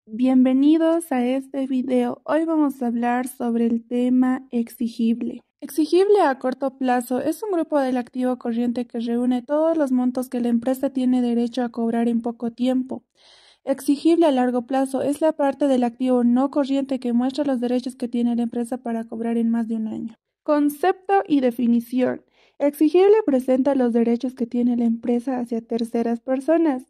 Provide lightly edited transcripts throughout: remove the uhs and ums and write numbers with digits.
Bienvenidos a este video. Hoy vamos a hablar sobre el tema exigible. Exigible a corto plazo es un grupo del activo corriente que reúne todos los montos que la empresa tiene derecho a cobrar en poco tiempo. Exigible a largo plazo es la parte del activo no corriente que muestra los derechos que tiene la empresa para cobrar en más de un año. Concepto y definición. Exigible presenta los derechos que tiene la empresa hacia terceras personas.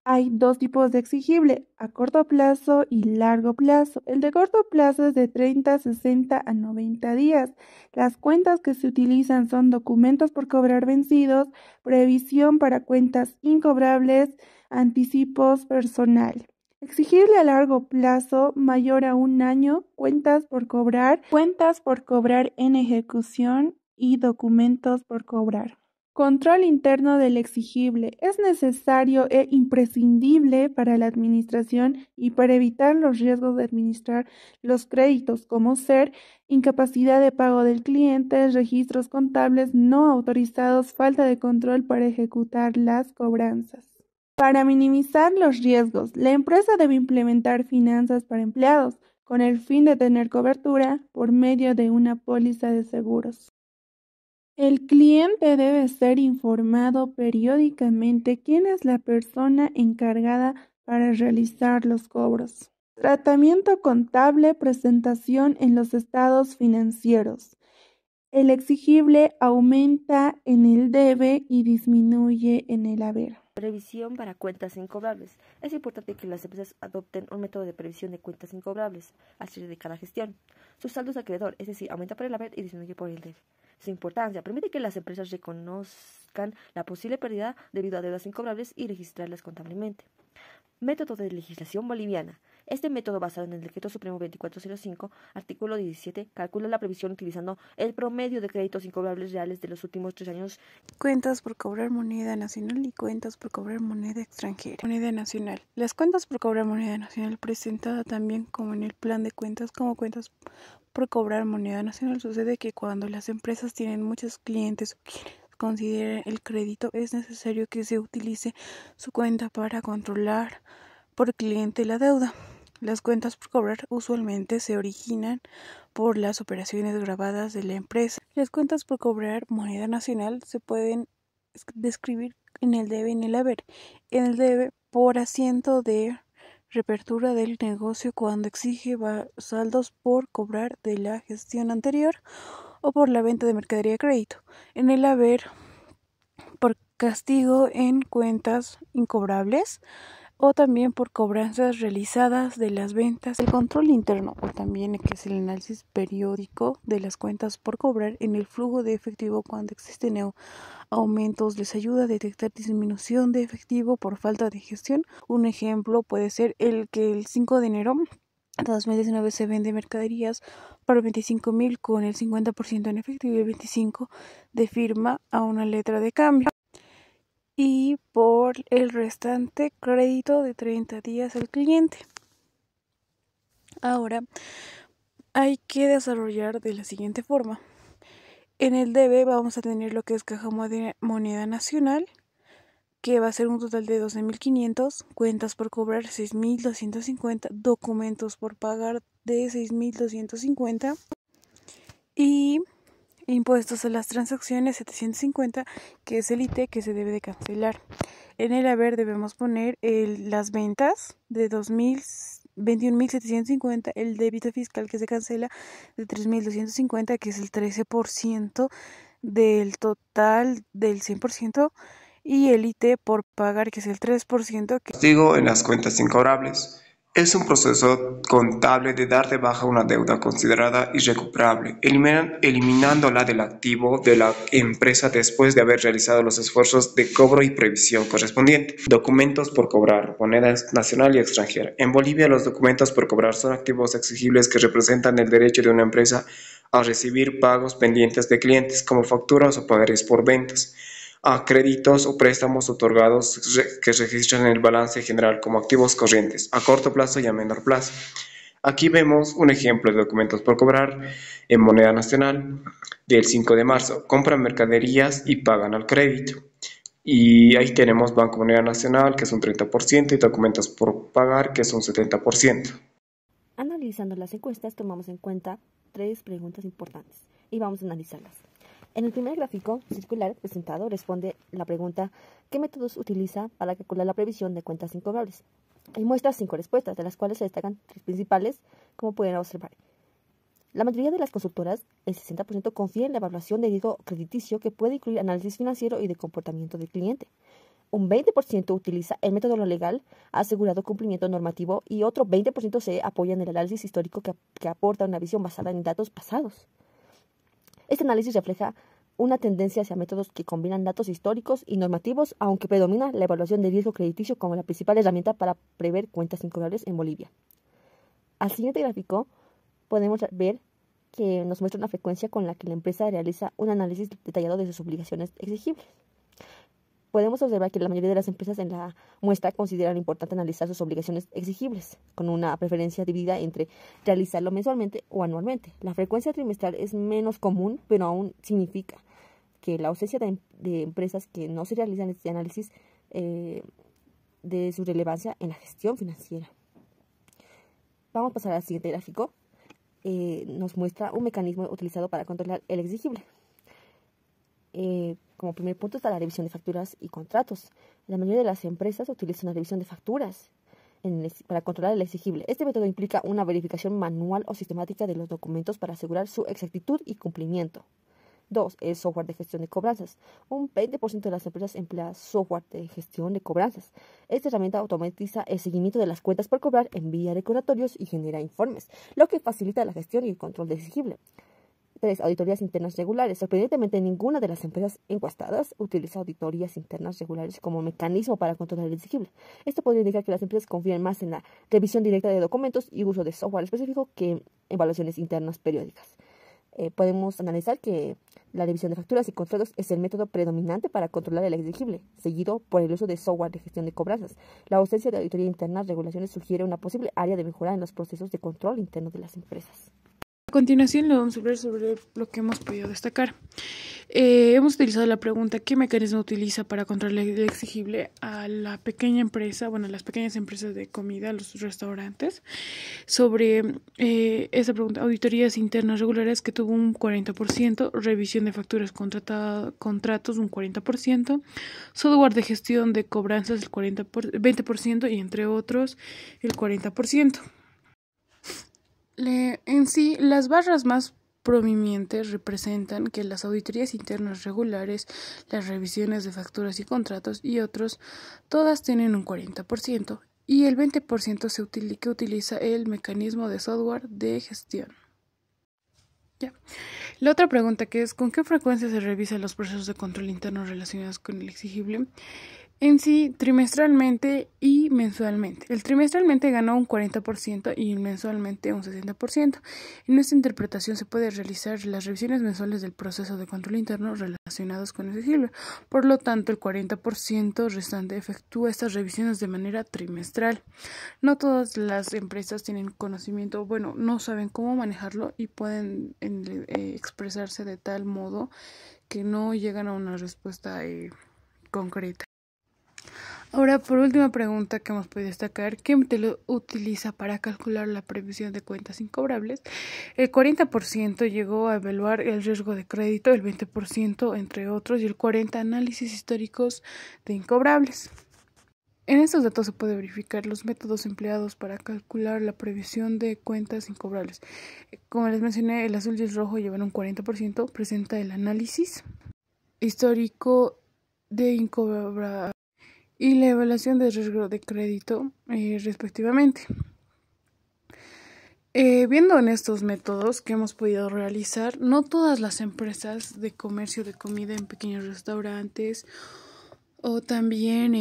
Hay dos tipos de exigible, a corto plazo y largo plazo. El de corto plazo es de 30, 60 a 90 días. Las cuentas que se utilizan son documentos por cobrar vencidos, previsión para cuentas incobrables, anticipos personal. Exigible a largo plazo, mayor a un año, cuentas por cobrar en ejecución y documentos por cobrar. Control interno del exigible es necesario e imprescindible para la administración y para evitar los riesgos de administrar los créditos, como ser incapacidad de pago del cliente, registros contables no autorizados, falta de control para ejecutar las cobranzas. Para minimizar los riesgos, la empresa debe implementar finanzas para empleados con el fin de tener cobertura por medio de una póliza de seguros. El cliente debe ser informado periódicamente quién es la persona encargada para realizar los cobros. Tratamiento contable, presentación en los estados financieros. El exigible aumenta en el debe y disminuye en el haber. Previsión para cuentas incobrables. Es importante que las empresas adopten un método de previsión de cuentas incobrables al cierre de cada gestión. Su saldo es acreedor, es decir, aumenta por el haber y disminuye por el debe. Su importancia permite que las empresas reconozcan la posible pérdida debido a deudas incobrables y registrarlas contablemente. Método de legislación boliviana. Este método, basado en el Decreto Supremo 2405, artículo 17, calcula la previsión utilizando el promedio de créditos incobrables reales de los últimos 3 años. Cuentas por cobrar moneda nacional y cuentas por cobrar moneda extranjera. Moneda nacional. Las cuentas por cobrar moneda nacional, presentada también como en el plan de cuentas como cuentas por cobrar moneda nacional, sucede que cuando las empresas tienen muchos clientes o quienes consideren el crédito, es necesario que se utilice su cuenta para controlar por cliente la deuda. Las cuentas por cobrar usualmente se originan por las operaciones grabadas de la empresa. Las cuentas por cobrar moneda nacional se pueden describir en el debe y en el haber. En el debe, por asiento de reapertura del negocio cuando exige saldos por cobrar de la gestión anterior o por la venta de mercadería de crédito. En el haber, por castigo en cuentas incobrables o también por cobranzas realizadas de las ventas. El control interno, o también que es el análisis periódico de las cuentas por cobrar en el flujo de efectivo cuando existen aumentos, les ayuda a detectar disminución de efectivo por falta de gestión. Un ejemplo puede ser el que el 5 de enero de 2019 se vende mercaderías por 25.000 con el 50% en efectivo y el 25% de firma a una letra de cambio. Y por el restante crédito de 30 días al cliente. Ahora hay que desarrollar de la siguiente forma. En el debe vamos a tener lo que es caja moneda nacional, que va a ser un total de 12.500, cuentas por cobrar 6.250, documentos por pagar de 6.250 y impuestos a las transacciones 750, que es el IT que se debe de cancelar. En el haber debemos poner las ventas de 21.750, el débito fiscal que se cancela de 3.250, que es el 13% del total del 100%, y el IT por pagar, que es el 3%. Castigo en las cuentas incobrables. Es un proceso contable de dar de baja una deuda considerada irrecuperable, eliminándola del activo de la empresa después de haber realizado los esfuerzos de cobro y previsión correspondiente. Documentos por cobrar, moneda nacional y extranjera. En Bolivia, los documentos por cobrar son activos exigibles que representan el derecho de una empresa a recibir pagos pendientes de clientes, como facturas o pagares por ventas, a créditos o préstamos otorgados que se registran en el balance general como activos corrientes, a corto plazo y a menor plazo. Aquí vemos un ejemplo de documentos por cobrar en moneda nacional del 5 de marzo. Compran mercaderías y pagan al crédito. Y ahí tenemos Banco Moneda Nacional, que es un 30%, y documentos por pagar, que es un 70%. Analizando las encuestas, tomamos en cuenta 3 preguntas importantes y vamos a analizarlas. En el primer gráfico circular presentado responde la pregunta ¿qué métodos utiliza para calcular la previsión de cuentas incobrables? Y muestra 5 respuestas, de las cuales se destacan 3 principales, como pueden observar. La mayoría de las consultoras, el 60%, confía en la evaluación de riesgo crediticio que puede incluir análisis financiero y de comportamiento del cliente. Un 20% utiliza el método legal asegurado cumplimiento normativo y otro 20% se apoya en el análisis histórico que aporta una visión basada en datos pasados. Este análisis refleja una tendencia hacia métodos que combinan datos históricos y normativos, aunque predomina la evaluación de riesgo crediticio como la principal herramienta para prever cuentas incobrables en Bolivia. Al siguiente gráfico podemos ver que nos muestra una frecuencia con la que la empresa realiza un análisis detallado de sus obligaciones exigibles. Podemos observar que la mayoría de las empresas en la muestra consideran importante analizar sus obligaciones exigibles, con una preferencia dividida entre realizarlo mensualmente o anualmente. La frecuencia trimestral es menos común, pero aún significa que la ausencia de empresas que no se realizan este análisis de su relevancia en la gestión financiera. Vamos a pasar al siguiente gráfico. Nos muestra un mecanismo utilizado para controlar el exigible. Como primer punto está la revisión de facturas y contratos. La mayoría de las empresas utilizan la revisión de facturas para controlar el exigible. Este método implica una verificación manual o sistemática de los documentos para asegurar su exactitud y cumplimiento. 2. El software de gestión de cobranzas. Un 20% de las empresas emplea software de gestión de cobranzas. Esta herramienta automatiza el seguimiento de las cuentas por cobrar, envía recordatorios y genera informes, lo que facilita la gestión y el control del exigible. 3. Auditorías internas regulares. Sorprendentemente, ninguna de las empresas encuestadas utiliza auditorías internas regulares como mecanismo para controlar el exigible. Esto podría indicar que las empresas confían más en la revisión directa de documentos y uso de software específico que en evaluaciones internas periódicas. Podemos analizar que la revisión de facturas y contratos es el método predominante para controlar el exigible, seguido por el uso de software de gestión de cobranzas. La ausencia de auditoría interna regulaciones sugiere una posible área de mejora en los procesos de control interno de las empresas. A continuación, lo vamos a hablar sobre lo que hemos podido destacar. Hemos utilizado la pregunta ¿qué mecanismo utiliza para controlar el exigible a la pequeña empresa, bueno, las pequeñas empresas de comida, los restaurantes? Sobre esta pregunta, auditorías internas regulares, que tuvo un 40%, revisión de facturas contratos un 40%, software de gestión de cobranzas el 20% y entre otros el 40%. En sí, las barras más prominentes representan que las auditorías internas regulares, las revisiones de facturas y contratos y otros, todas tienen un 40% y el 20% que utiliza el mecanismo de software de gestión. Ya. La otra pregunta que es ¿con qué frecuencia se revisan los procesos de control interno relacionados con el exigible? En sí, trimestralmente y mensualmente. El trimestralmente ganó un 40% y mensualmente un 60%. En esta interpretación se puede realizar las revisiones mensuales del proceso de control interno relacionados con el exigible. Por lo tanto, el 40% restante efectúa estas revisiones de manera trimestral. No todas las empresas tienen conocimiento, bueno, no saben cómo manejarlo y pueden expresarse de tal modo que no llegan a una respuesta concreta. Ahora, por última pregunta que hemos podido destacar, ¿qué método utiliza para calcular la previsión de cuentas incobrables? El 40% llegó a evaluar el riesgo de crédito, el 20% entre otros y el 40% análisis históricos de incobrables. En estos datos se puede verificar los métodos empleados para calcular la previsión de cuentas incobrables. Como les mencioné, el azul y el rojo llevan un 40%, presenta el análisis histórico de incobrables y la evaluación de riesgo de crédito, respectivamente. Viendo en estos métodos que hemos podido realizar, no todas las empresas de comercio de comida en pequeños restaurantes o también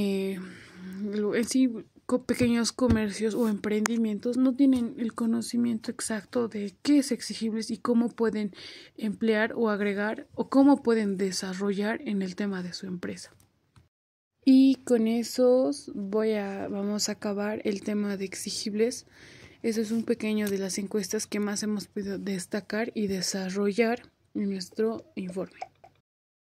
pequeños comercios o emprendimientos no tienen el conocimiento exacto de qué es exigible y cómo pueden emplear o agregar o cómo pueden desarrollar en el tema de su empresa. Y con eso vamos a acabar el tema de exigibles. Eso es un pequeño de las encuestas que más hemos podido destacar y desarrollar en nuestro informe.